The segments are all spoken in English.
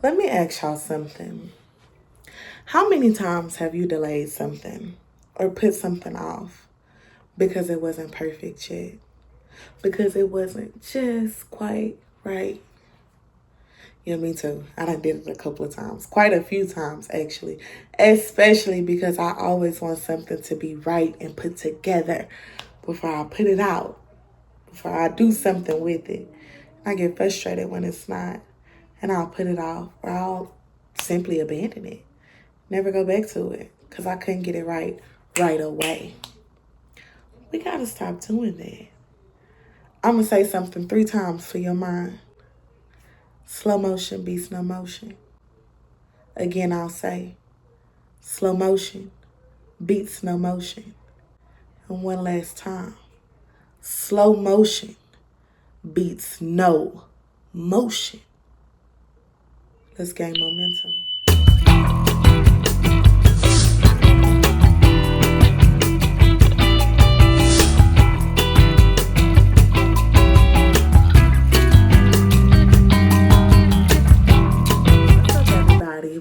Let me ask y'all something. How many times have you delayed something or put something off because it wasn't perfect yet? Because it wasn't just quite right? Yeah, me too. I done did it a couple of times. Quite a few times, actually. Especially because I always want something to be right and put together before I put it out, before I do something with it. I get frustrated when it's not, and I'll put it off, or I'll simply abandon it. Never go back to it because I couldn't get it right away. We got to stop doing that. I'm going to say something 3 times for your mind. Slow motion beats no motion. Again, I'll say, slow motion beats no motion. And one last time, slow motion beats no motion. Let's gain momentum.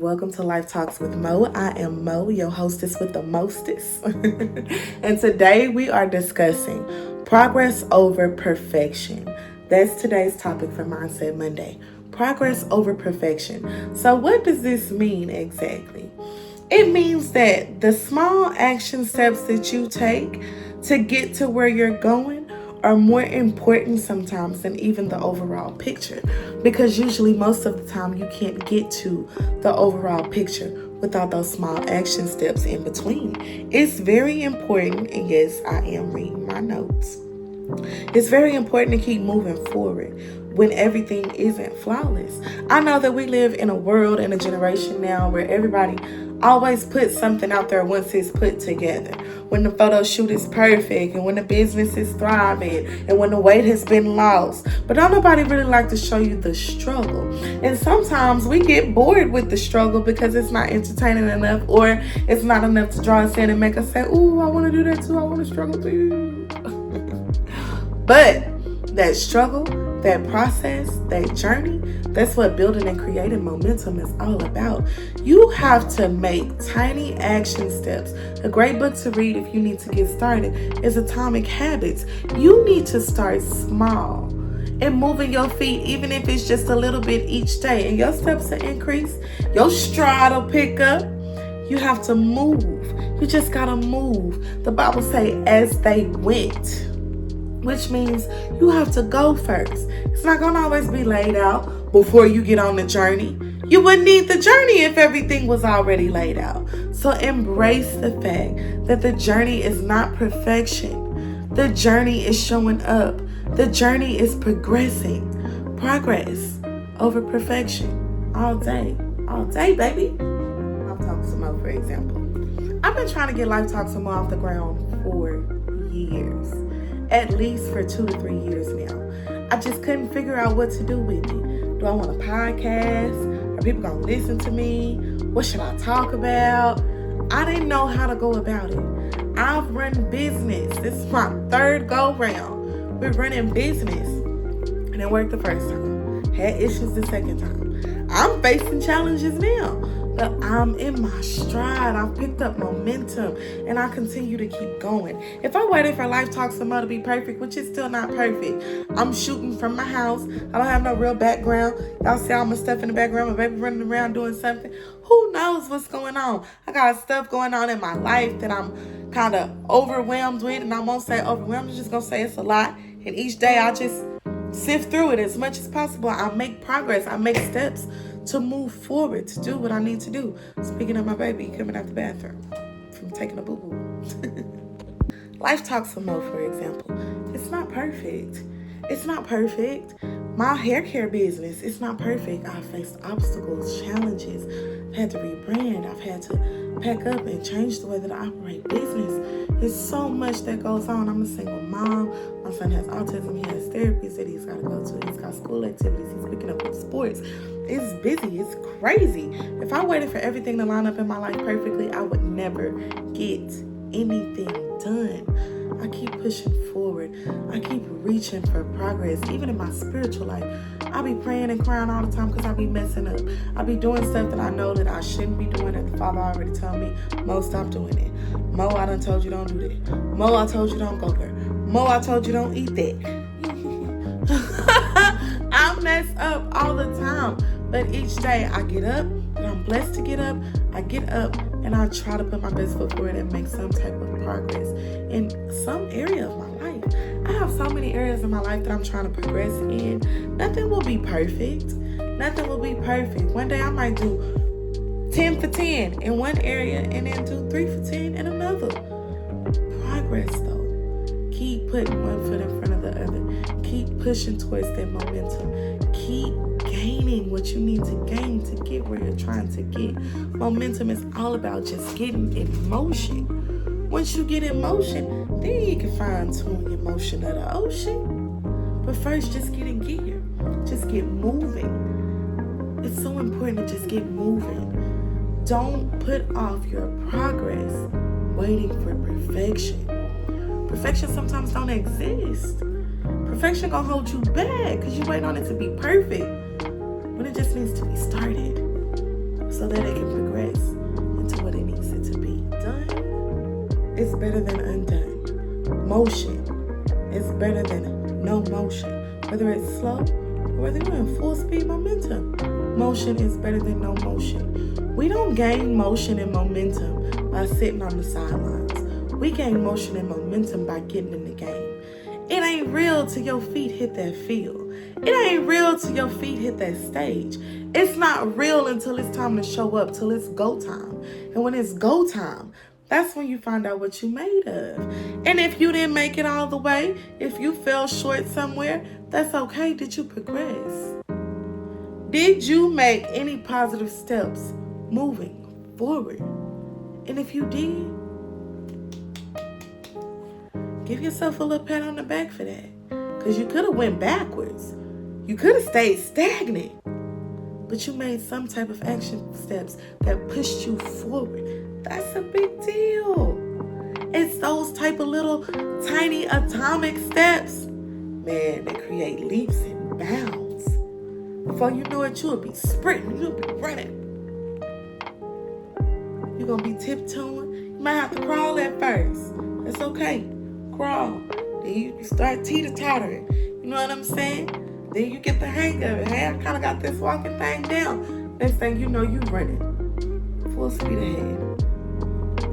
Welcome to Life Talks with Mo. I am Mo, your hostess with the mostest. And today we are discussing progress over perfection. That's today's topic for Mindset Monday. Progress over perfection. So what does this mean exactly? It means that the small action steps that you take to get to where you're going are more important sometimes than even the overall picture, because usually most of the time you can't get to the overall picture without those small action steps in between. It's very important, and yes, I am reading my notes. It's very important to keep moving forward when everything isn't flawless. I know that we live in a world and a generation now where everybody always puts something out there once it's put together. When the photo shoot is perfect, and when the business is thriving, and when the weight has been lost. But don't nobody really like to show you the struggle. And sometimes we get bored with the struggle because it's not entertaining enough, or it's not enough to draw us in and make us say, ooh, I want to do that too. I want to struggle too. But that struggle, that process, that journey, that's what building and creating momentum is all about. You have to make tiny action steps. A great book to read if you need to get started is Atomic Habits. You need to start small and moving your feet, even if it's just a little bit each day, and your steps will increase, your stride will pick up. You have to move. You just gotta move. The Bible say as they went, which means you have to go first. It's not going to always be laid out before you get on the journey. You wouldn't need the journey if everything was already laid out. So embrace the fact that the journey is not perfection. The journey is showing up. The journey is progressing. Progress over perfection. All day, baby. Life Talk Some More, for example. I've been trying to get Life Talk Some More off the ground for years. At least for 2 to 3 years now. I just couldn't figure out what to do with it. Do I want a podcast? Are people going to listen to me? What should I talk about? I didn't know how to go about it. I've run business. This is my 3rd go round. We're running business. And it worked the first time. Had issues the 2nd time. I'm facing challenges now. But I'm in my stride. I've picked up momentum, and I continue to keep going. If I waited for Life Talk Some More to be perfect, which is still not perfect, I'm shooting from my house. I don't have no real background. Y'all see all my stuff in the background. My baby running around doing something. Who knows what's going on? I got stuff going on in my life that I'm kind of overwhelmed with, and I won't say overwhelmed. I'm just going to say it's a lot. And each day I just sift through it as much as possible. I make progress. I make steps to move forward, to do what I need to do. Speaking of my baby coming out the bathroom from taking a boo-boo. Life Talks Some More, for example. It's not perfect. It's not perfect. My hair care business, it's not perfect. I've faced obstacles, challenges. I've had to rebrand. I've had to pack up and change the way that I operate business. There's so much that goes on. I'm a single mom. My son has autism. He has therapies that he's got to go to. He's got school activities. He's picking up with sports. It's busy. It's crazy. If I waited for everything to line up in my life perfectly, I would never get anything done. I keep pushing forward. I keep reaching for progress. Even in my spiritual life, I be praying and crying all the time because I be messing up. I be doing stuff that I know that I shouldn't be doing, that the Father already told me, Mo, stop doing it. Mo, I done told you don't do that. Mo, I told you don't go there. Mo, I told you don't eat that. I mess up all the time. But each day I get up, and I'm blessed to get up. I get up and I try to put my best foot forward and make some type of progress in some area of my life. I have so many areas in my life that I'm trying to progress in. Nothing will be perfect. Nothing will be perfect. One day I might do 10 for 10 in one area and then do 3 for 10 in another. Progress though. Keep putting one foot in front of the other. Keep pushing towards that momentum. Keep gaining what you need to gain to get where you're trying to get. Momentum is all about just getting in motion. Once you get in motion, then you can fine tune your motion of the ocean. But first, just get in gear. Just get moving. It's so important to just get moving. Don't put off your progress waiting for perfection. Perfection sometimes don't exist. Perfection gonna hold you back because you wait on it to be perfect when it just needs to be started so that it can progress into what it needs it to be. Done is better than undone. Motion is better than no motion. Whether it's slow or whether you're in full speed momentum, motion is better than no motion. We don't gain motion and momentum by sitting on the sidelines. We gain motion and momentum by getting in the game. It ain't real till your feet hit that field. It ain't real till your feet hit that stage. It's not real until it's time to show up, till it's go time. And when it's go time, that's when you find out what you made of. And if you didn't make it all the way, if you fell short somewhere, that's okay. Did you progress? Did you make any positive steps moving forward? And if you did, give yourself a little pat on the back for that. Because you could have went backwards. You could have stayed stagnant. But you made some type of action steps that pushed you forward. That's a big deal. It's those type of little tiny atomic steps, man, that create leaps and bounds. Before you know it, you'll be sprinting. You'll be running. You're going to be tiptoeing. You might have to crawl at first. That's okay. Crawl. Then you start teeter-tottering. You know what I'm saying? Then you get the hang of it. Hey, I kind of got this walking thing down. Next thing you know, you running. Full speed ahead.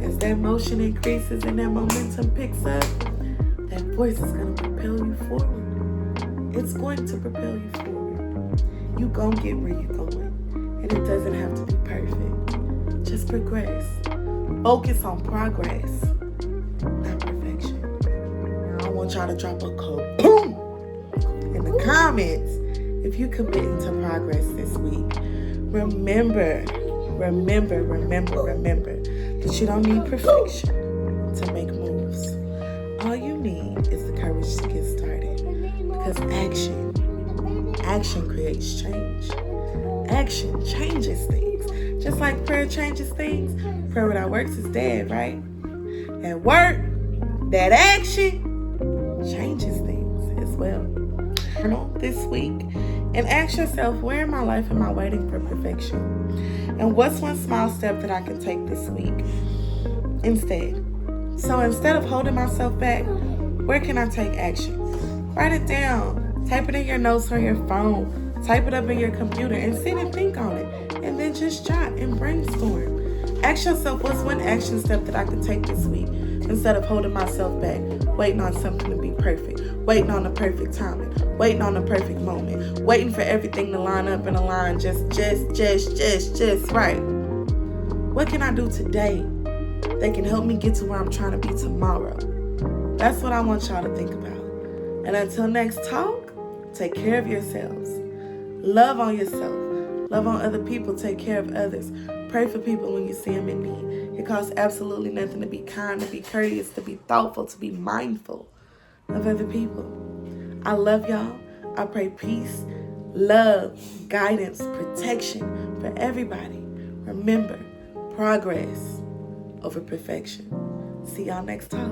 As that motion increases and that momentum picks up, that voice is going to propel you forward. It's going to propel you forward. You going to get where you're going. And it doesn't have to be perfect. Just progress. Focus on progress, not perfection. I don't want y'all to drop a boom in the comments if you committing to progress this week. Remember that you don't need perfection to make moves. All you need is the courage to get started. Because action creates change. Action changes things. Just like prayer changes things, prayer without works is dead, right? At work, that action changes things as well. Journal this week and ask yourself, where in my life am I waiting for perfection? And what's one small step that I can take this week instead? So instead of holding myself back, where can I take action? Write it down. Type it in your notes on your phone. Type it up in your computer and sit and think on it. And then just jot and brainstorm. Ask yourself, what's one action step that I can take this week instead of holding myself back, waiting on something to be perfect, waiting on the perfect timing, waiting on the perfect moment, waiting for everything to line up and align just right. What can I do today that can help me get to where I'm trying to be tomorrow? That's what I want y'all to think about. And until next talk, take care of yourselves. Love on yourself. Love on other people. Take care of others. Pray for people when you see them in need. It costs absolutely nothing to be kind, to be courteous, to be thoughtful, to be mindful of other people. I love y'all. I pray peace, love, guidance, protection for everybody. Remember, progress over perfection. See y'all next talk.